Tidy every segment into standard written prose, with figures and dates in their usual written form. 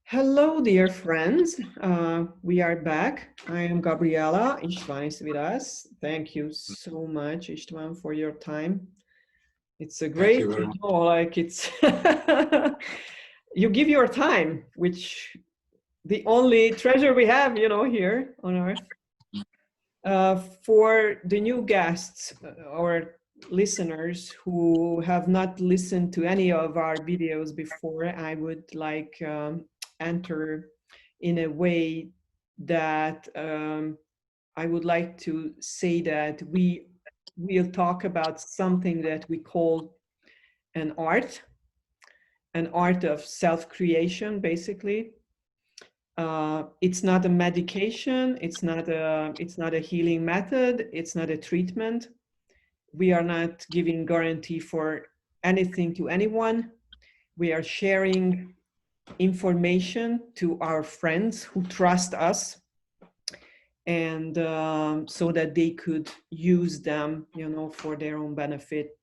Hello, dear friends. We are back. I am Gabriela. Istvan is with us. Thank you so much, Istvan, for your time. It's a Thank great you very to much. know, like it's you give your time, which the only treasure we have, here on Earth. For the new guests or listeners who have not listened to any of our videos before, I would like enter in a way that I would like to say that we will talk about something that we call an art of self-creation, basically. It's not a medication, it's not a healing method, it's not a treatment. We are not giving guarantee for anything to anyone. We are sharing information to our friends who trust us, and so that they could use them, for their own benefit.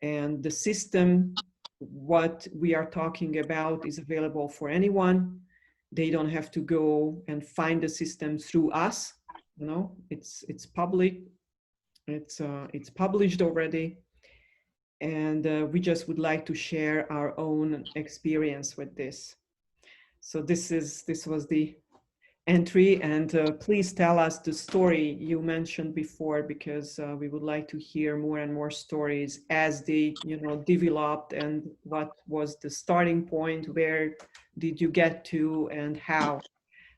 And the system, what we are talking about, is available for anyone. They don't have to go and find the system through us. It's public. It's published already, and we just would like to share our own experience with this. So this was the entry, and please tell us the story you mentioned before, because we would like to hear more and more stories as they developed, and what was the starting point, where did you get to, and how,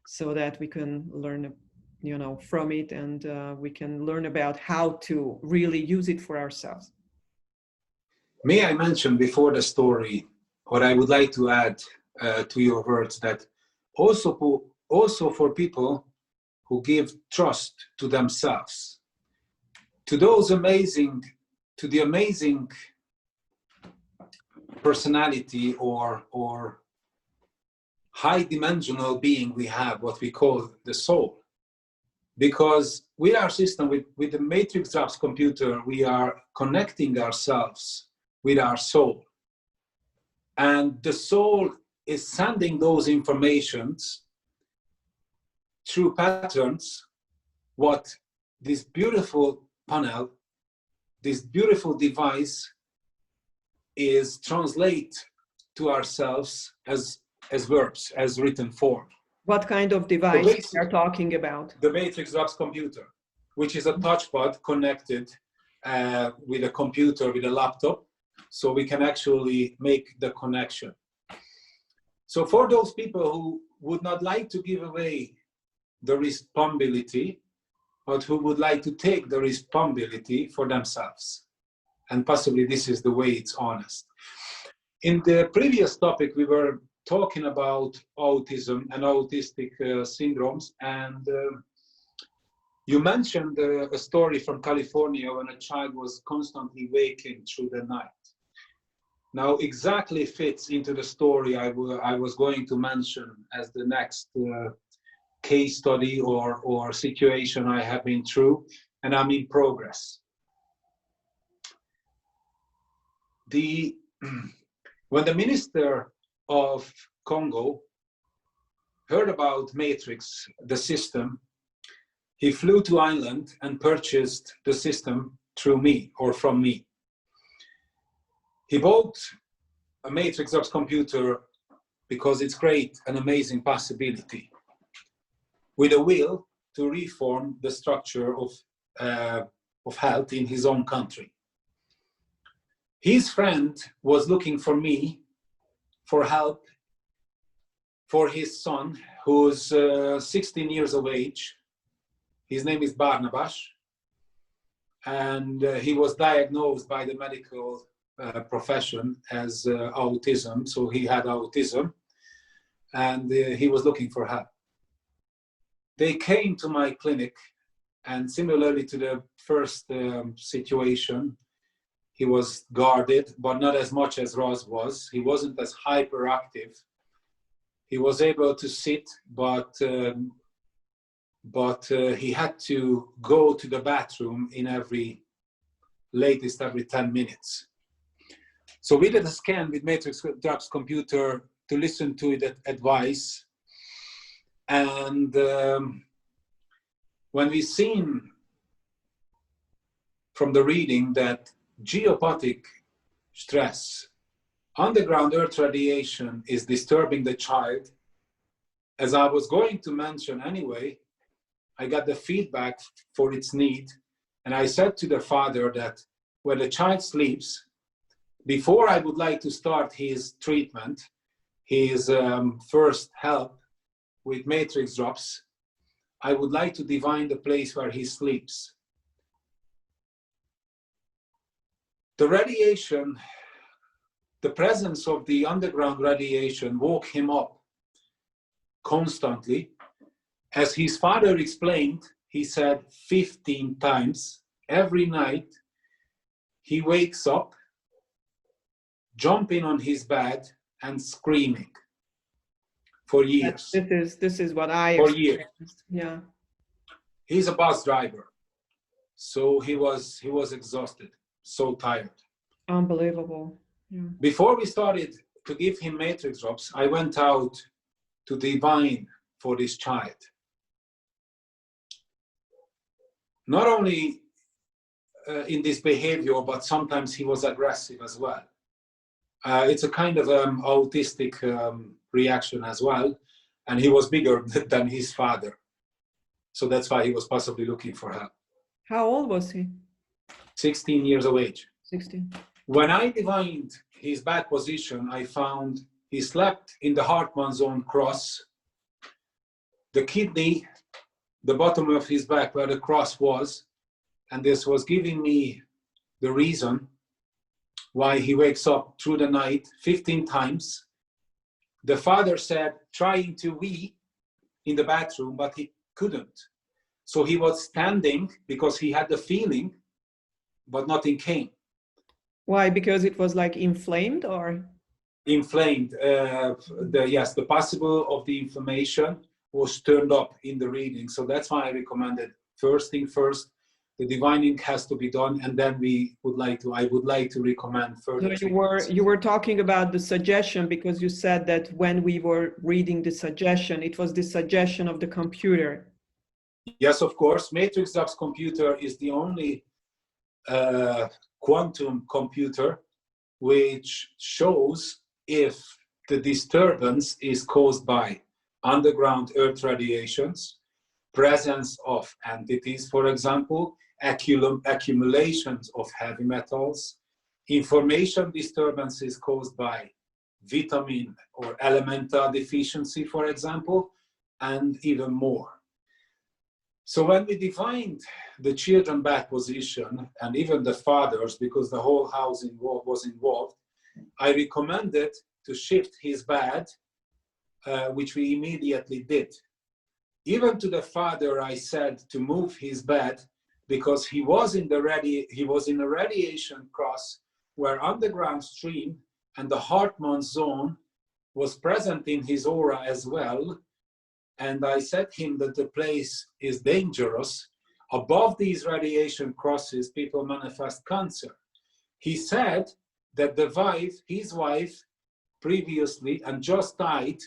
so that we can learn from it, and we can learn about how to really use it for ourselves. May I mention before the story what I would like to add to your words, that also for people who give trust to themselves, to the amazing personality or high dimensional being we have, what we call the soul. Because with our system, with the matrix drops computer, we are connecting ourselves with our soul. And the soul is sending those informations through patterns, what this beautiful panel, this beautiful device is translate to ourselves as verbs, as written form. What kind of device we are talking about? The matrix drops computer, which is a touchpad connected with a computer, with a laptop, so we can actually make the connection. So for those people who would not like to give away the responsibility, but who would like to take the responsibility for themselves, and possibly this is the way it's honest. In the previous topic, we were talking about autism and autistic syndromes, and you mentioned a story from California when a child was constantly waking through the night. Now, exactly fits into the story I was going to mention as the next case study or situation I have been through, and I'm in progress. When the minister of Congo heard about Matrix, the system, he flew to Ireland and purchased the system through me or from me. He bought a Matrix Ops computer because it's great, an amazing possibility, with a will to reform the structure of health in his own country. His friend was looking for me for help for his son, who's 16 years of age. His name is Barnabas, and he was diagnosed by the medical profession as autism, so he had autism, and he was looking for help. They came to my clinic, and similarly to the first situation, he was guarded, but not as much as Roz was. He wasn't as hyperactive. He was able to sit, but he had to go to the bathroom in every 10 minutes. So we did a scan with Matrix Drops computer to listen to the advice. And when we've seen from the reading that geopathic stress, underground earth radiation, is disturbing the child, as I was going to mention anyway, I got the feedback for its need. And I said to the father that when the child sleeps, before I would like to start his treatment, his first help with matrix drops, I would like to divine the place where he sleeps. The radiation, the presence of the underground radiation woke him up constantly. As his father explained, he said 15 times every night, he wakes up, jumping on his bed and screaming for years. This is what I for experienced. years. Yeah. He's a bus driver, so he was exhausted, so tired. Unbelievable. Yeah. Before we started to give him matrix drops, I went out to divine for this child. Not only in this behavior, but sometimes he was aggressive as well. It's a kind of autistic reaction as well, and he was bigger than his father. So that's why he was possibly looking for help. How old was he? 16 years of age. 16. When I divined his back position, I found he slept in the Hartmann zone cross. The kidney, the bottom of his back where the cross was, and this was giving me the reason why he wakes up through the night 15 times. The father said trying to wee in the bathroom, but he couldn't. So he was standing because he had the feeling, but nothing came. Why? Because it was like inflamed, or? Inflamed. The possible of the inflammation was turned up in the reading. So that's why I recommended first thing first, the divining has to be done, and then I would like to recommend further. So you were talking about the suggestion, because you said that when we were reading the suggestion, it was the suggestion of the computer. Yes, of course. Matrix Drops computer is the only quantum computer which shows if the disturbance is caused by underground earth radiations, presence of entities, for example, accumulations of heavy metals, information disturbances caused by vitamin or elemental deficiency, for example, and even more. So when we defined the children back position, and even the fathers, because the whole house was involved, I recommended to shift his bed, which we immediately did. Even to the father, I said to move his bed, because he was in a radiation cross where underground stream and the Hartmann zone was present in his aura as well. And I said to him that the place is dangerous. Above these radiation crosses, people manifest cancer. He said that his wife previously and just died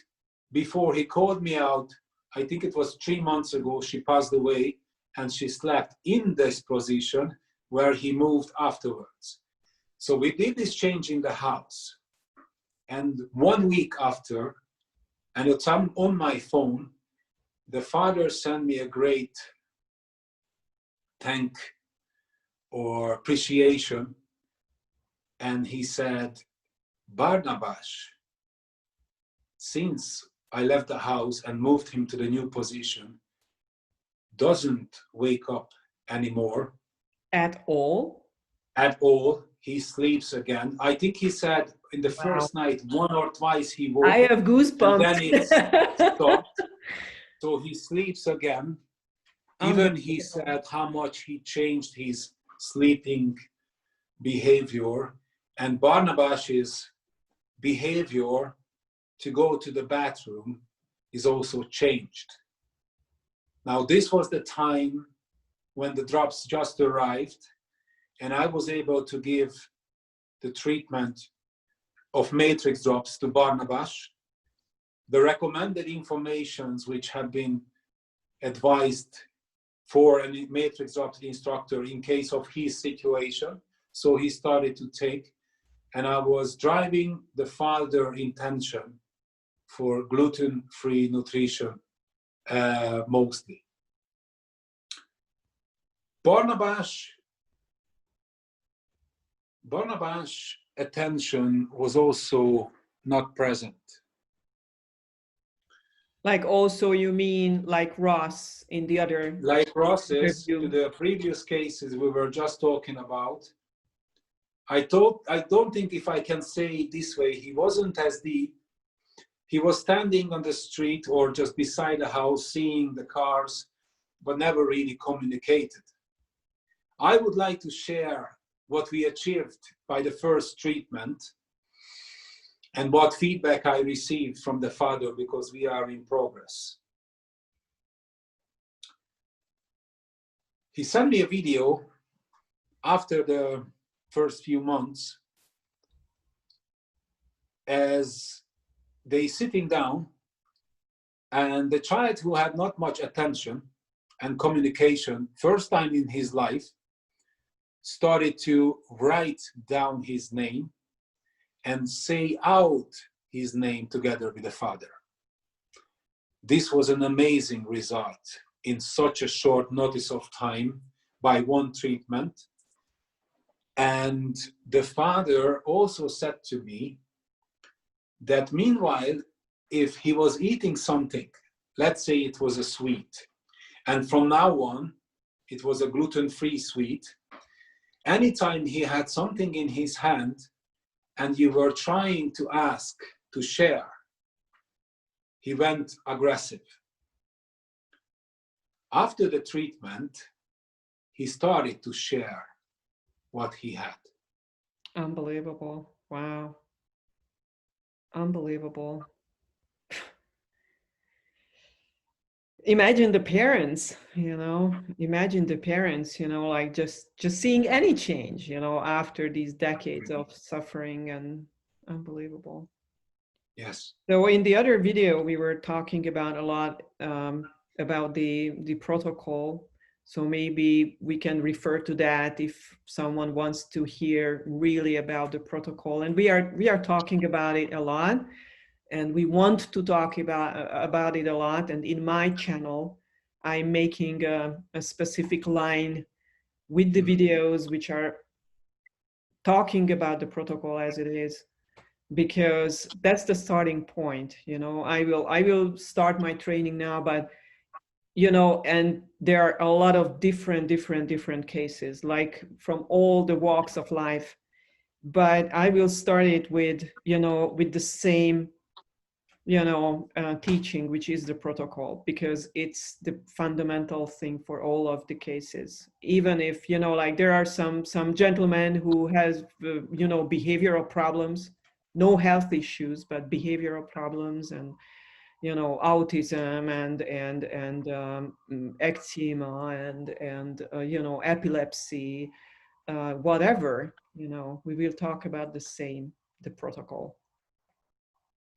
before he called me out. I think it was 3 months ago, she passed away, and she slept in this position where he moved afterwards. So we did this change in the house. And 1 week after, and it's on my phone, the father sent me a great thank or appreciation. And he said, Barnabas, since I left the house and moved him to the new position, doesn't wake up anymore. At all? At all. He sleeps again. I think he said in the first night, 1 or twice he woke. I have goosebumps. And then it stopped. So he sleeps again. Even he said how much he changed his sleeping behavior, and Barnabas's behavior to go to the bathroom is also changed. Now, this was the time when the drops just arrived, and I was able to give the treatment of matrix drops to Barnabas. the recommended informations which have been advised for a matrix drops instructor in case of his situation. So he started to take, and I was driving the father intention for gluten-free nutrition mostly. Barnabas' attention was also not present. Like also you mean like Ross in the other Like Ross's, interview? to the previous cases we were just talking about, I don't think, if I can say it this way, he wasn't as deep. He was standing on the street or just beside the house, seeing the cars, but never really communicated. I would like to share what we achieved by the first treatment and what feedback I received from the father, because we are in progress. He sent me a video after the first few months as they sitting down, and the child who had not much attention and communication, first time in his life, started to write down his name and say out his name together with the father. This was an amazing result in such a short notice of time by one treatment. And the father also said to me that meanwhile, if he was eating something, let's say it was a sweet, and from now on, it was a gluten-free sweet, anytime he had something in his hand and you were trying to ask to share, he went aggressive. After the treatment, he started to share what he had. Unbelievable. Wow. Unbelievable. Imagine the parents, imagine the parents, like just seeing any change, after these decades of suffering, and unbelievable. Yes. So in the other video, we were talking about a lot about the protocol. So maybe we can refer to that if someone wants to hear really about the protocol. And we are talking about it a lot, and we want to talk about it a lot. And in my channel, I'm making a specific line with the videos which are talking about the protocol as it is, because that's the starting point. I will start my training now, but and there are a lot of different cases, like from all the walks of life, but I will start it with with the same teaching, which is the protocol, because it's the fundamental thing for all of the cases. Even if like there are some gentlemen who has behavioral problems, no health issues, but behavioral problems, and autism and eczema and epilepsy, whatever, we will talk about the protocol.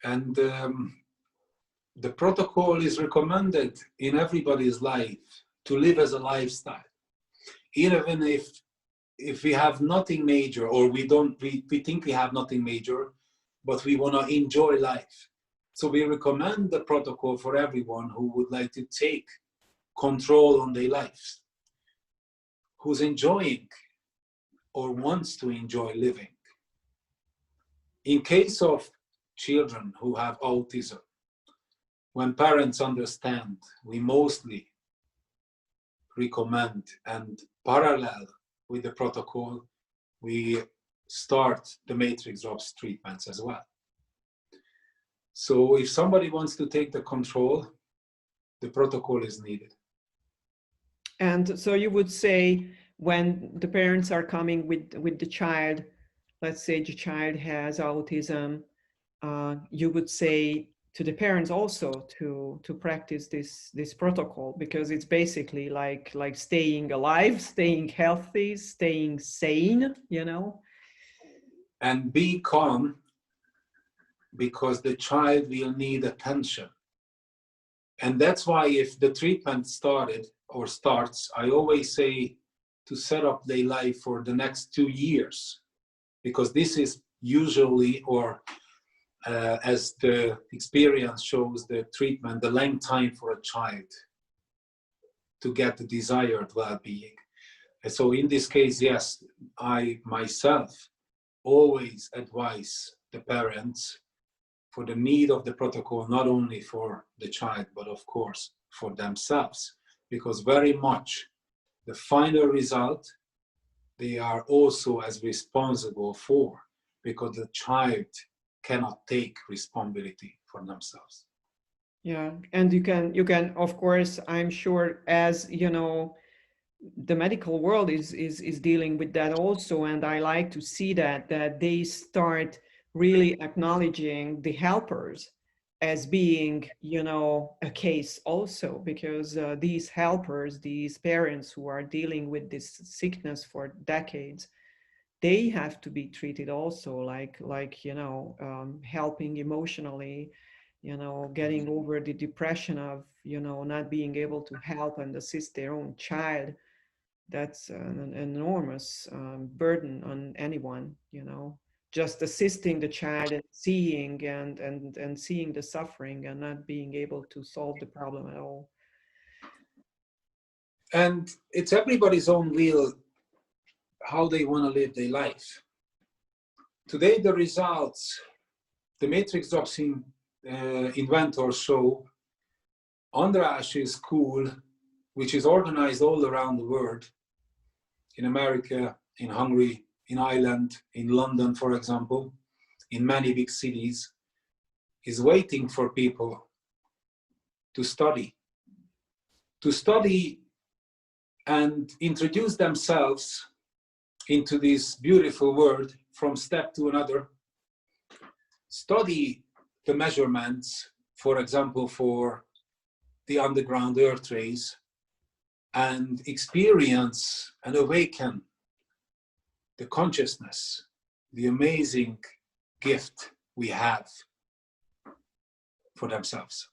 And the protocol is recommended in everybody's life to live as a lifestyle, even if we have nothing major, or we think we have nothing major, but we want to enjoy life. So we recommend the protocol for everyone who would like to take control on their lives, who's enjoying or wants to enjoy living. In case of children who have autism, when parents understand, we mostly recommend, and parallel with the protocol, we start the matrix drops treatments as well. So if somebody wants to take the control, the protocol is needed. And so you would say, when the parents are coming with the child, let's say the child has autism, you would say to the parents also to practice this protocol, because it's basically like staying alive, staying healthy, staying sane, And be calm because the child will need attention. And that's why if the treatment started or starts, I always say to set up their life for the next 2 years, because this is usually, or as the experience shows, the treatment, the length time for a child to get the desired well-being. And so in this case, yes, I myself always advise the parents for the need of the protocol, not only for the child, but of course for themselves, because very much the final result they are also as responsible for, because the child cannot take responsibility for themselves. Yeah, and you can, of course, I'm sure, as you know, the medical world is dealing with that also, and I like to see that they start really acknowledging the helpers as being, you know, a case also, because these helpers, these parents who are dealing with this sickness for decades, they have to be treated also like you know, helping emotionally, you know, getting over the depression of, you know, not being able to help and assist their own child. That's an enormous burden on anyone, you know, just assisting the child and seeing and seeing the suffering and not being able to solve the problem at all. And it's everybody's own will how they want to live their life. Today, the results, the matrix doxing inventors show András's school, which is organized all around the world, in America, in Hungary, in Ireland, in London, for example, in many big cities, is waiting for people to study and introduce themselves into this beautiful world from step to another. Study the measurements, for example, for the underground earth rays, and experience and awaken the consciousness, the amazing gift we have for themselves.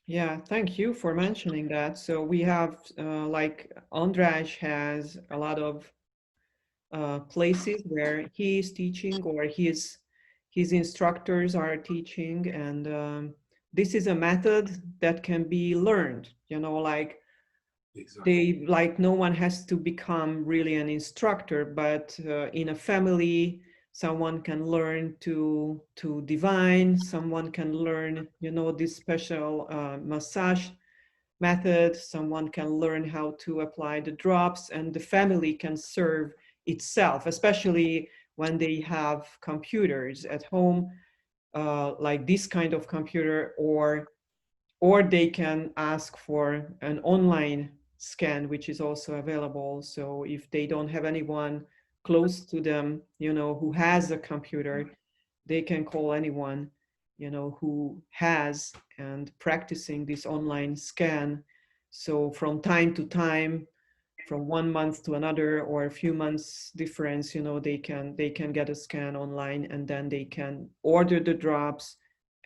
Yeah, thank you for mentioning that. So we have, like András has a lot of places where he is teaching, or his instructors are teaching, and this is a method that can be learned, you know, like Exactly. they, like, no one has to become really an instructor, but in a family someone can learn to divine, someone can learn, you know, this special massage method, someone can learn how to apply the drops, and the family can serve itself, especially when they have computers at home, like this kind of computer, or they can ask for an online scan, which is also available. So if they don't have anyone close to them, you know, who has a computer, they can call anyone, you know, who has and practicing this online scan. So from time to time, from 1 month to another, or a few months difference, you know, they can get a scan online, and then they can order the drops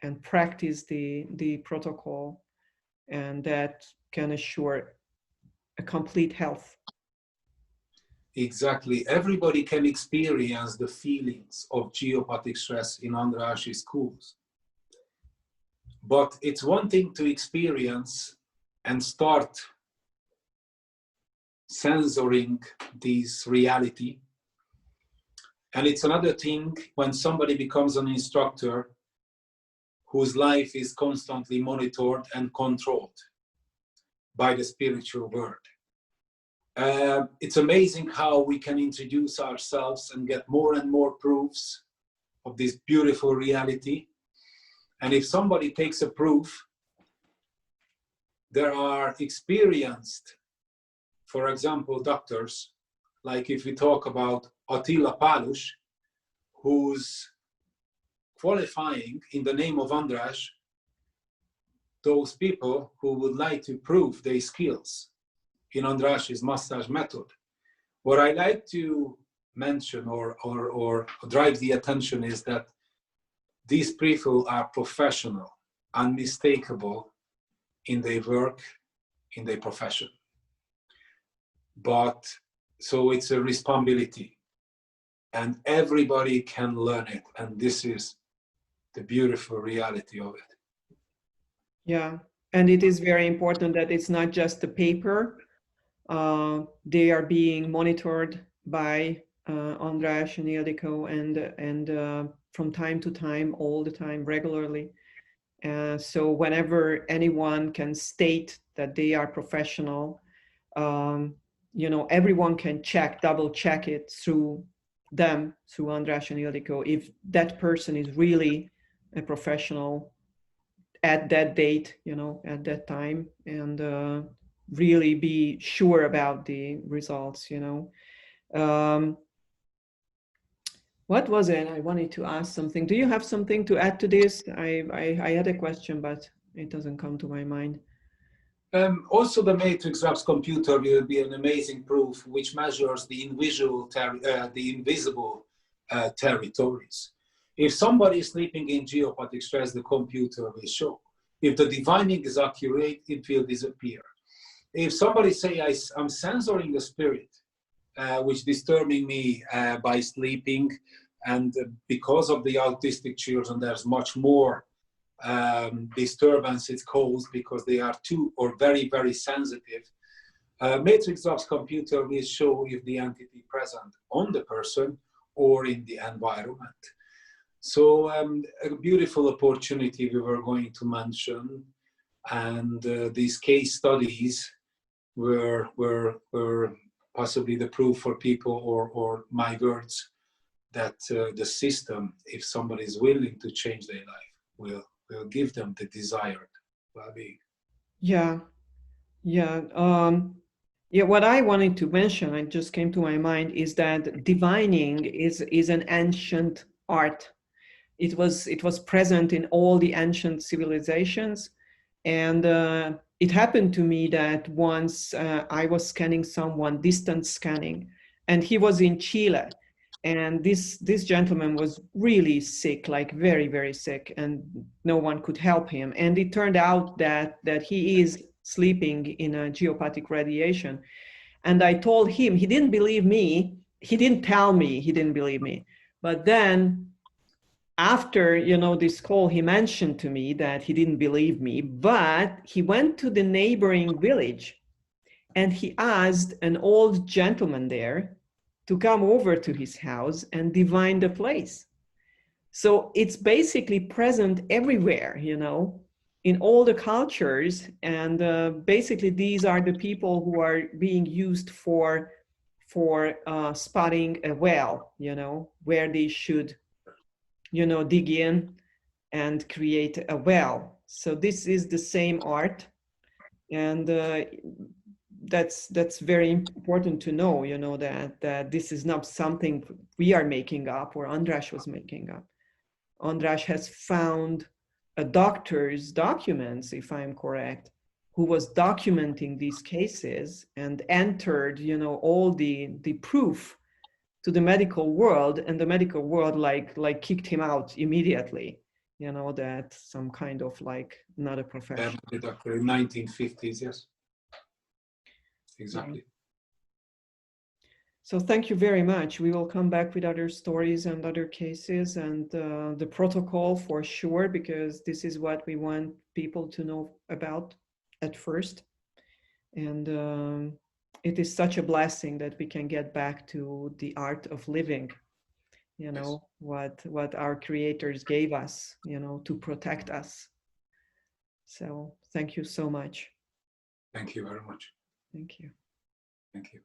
and practice the protocol, and that can assure a complete health. Exactly. Everybody can experience the feelings of geopathic stress in András's schools. But it's one thing to experience and start censoring this reality. And it's another thing when somebody becomes an instructor whose life is constantly monitored and controlled by the spiritual world. It's amazing how we can introduce ourselves and get more and more proofs of this beautiful reality. And if somebody takes a proof, there are experienced, for example, doctors, like if we talk about Attila Palus, who's qualifying in the name of András those people who would like to prove their skills in András's massage method. What I like to mention or drive the attention is that these people are professional, unmistakable in their work, in their profession. But so it's a responsibility, and everybody can learn it. And this is the beautiful reality of it. Yeah, and it is very important that it's not just the paper. They are being monitored by András and Ildikó, and from time to time, all the time, regularly. So whenever anyone can state that they are professional, everyone can double check it through them, through András and Ildikó, if that person is really a professional at that date, at that time, and really be sure about the results. What was it? I wanted to ask something. Do you have something to add to this? I had a question, but it doesn't come to my mind. Also, the matrix labs computer will be an amazing proof which measures the invisible territories. If somebody is sleeping in geopathic stress, the computer will show. If the divining is accurate, it will disappear. If somebody say, I'm censoring the spirit, which disturbing me by sleeping, and because of the autistic children, there's much more disturbance is caused because they are too or very, very sensitive. Matrix labs computer will show if the entity present on the person or in the environment. So a beautiful opportunity we were going to mention, and these case studies were possibly the proof for people, or my words, that the system, if somebody is willing to change their life, will give them the desired well-being. Yeah. What I wanted to mention, it just came to my mind, is that divining is an ancient art. It was present in all the ancient civilizations, and it happened to me that once I was scanning someone, distance scanning, and he was in Chile, and this gentleman was really sick, like very, very sick, and no one could help him. And it turned out that he is sleeping in a geopathic radiation. And I told him, he didn't believe me. He didn't tell me he didn't believe me. But then after, this call, he mentioned to me that he didn't believe me, but he went to the neighboring village and he asked an old gentleman there to come over to his house and divine the place. So it's basically present everywhere, in all the cultures. And basically these are the people who are being used for spotting a well, where they should, dig in and create a well. So this is the same art. And that's very important to know, that this is not something we are making up or András was making up. András has found a doctor's documents, if I'm correct, who was documenting these cases and entered, all the proof to the medical world, and the medical world like kicked him out immediately. That some kind of not a professional. The doctor in 1950s, yes. Exactly. So thank you very much. We will come back with other stories and other cases, and the protocol for sure, because this is what we want people to know about at first. And it is such a blessing that we can get back to the art of living, Yes. what our creators gave us, to protect us. So thank you so much. Thank you very much. Thank you. Thank you.